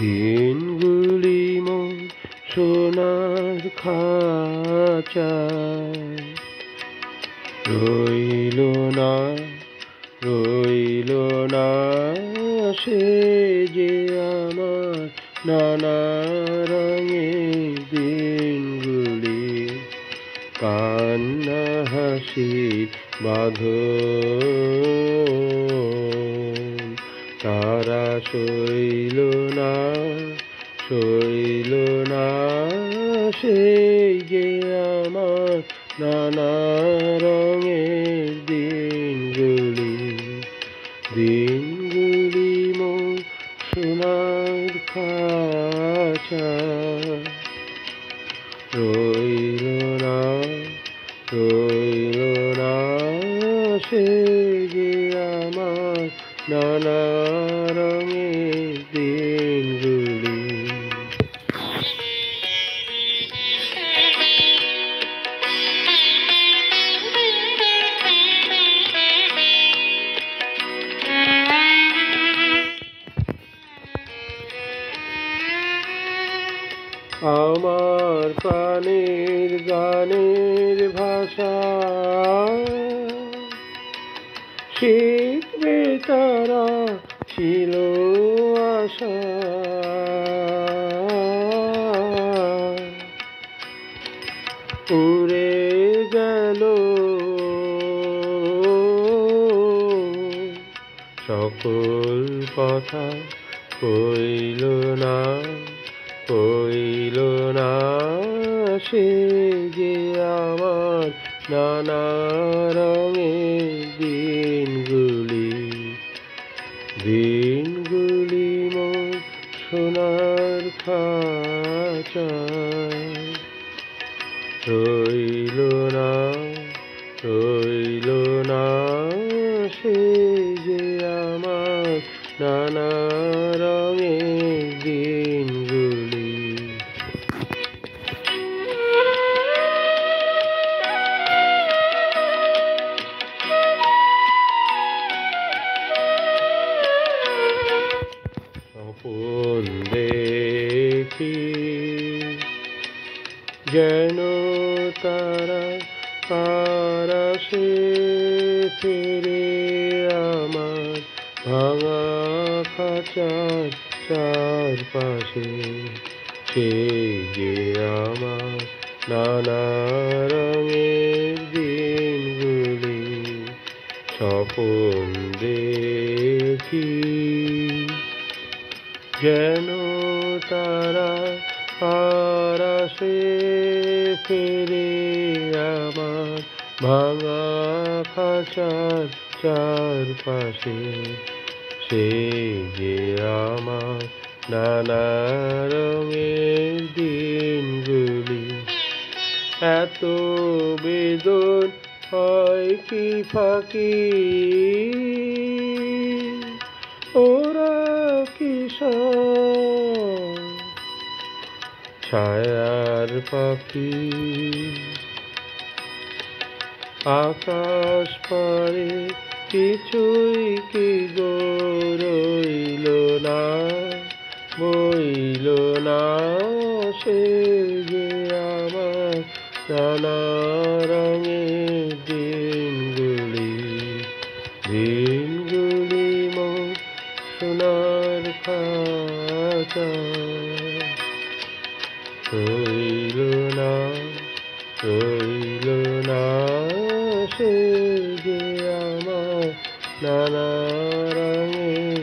দিনগুলি মোর সোনার খাঁচায় রইল না সে যে আমার নানা রঙের দিনগুলি কান্না হাসি বাঁধন তারা সইল না সেই যে আমার নানা রঙের দিনগুলি মোর সোনার খাঁচায় রইল না সেই যে আমার নানা রঙের দিনগুলি। আমার প্রাণের গানের ভাষা শিখবে তারা ছিল আশা উড়ে গেল সকল কথা কইল না সে যে আমার নানা রঙের দিনগুলি মোর সোনার খাঁচায় রইল না সে যে আমার নানা রঙের দিনগুলি। স্বপন দেখি যেন তারা আকাশে ফিরে আমার ভাঙা খাঁচার চারপাশে সে যে আমার নানা রঙের দিনগুলি। স্বপন দেখি যেন তারা আকাশে ফিরে আমার ভাঙা খাঁচার চারপাশে সে যে আমার নানা রঙের দিনগুলি। এত বেদন হয় কি ফাঁকি ওরা কিশোর ছায়ার পাখি আকাশ পারে কিছুই কি রইল না সে যে আমার নানা রঙের দিনগুলি মোর সোনার খাঁচায় রইল না সে যে আমার নানা রঙের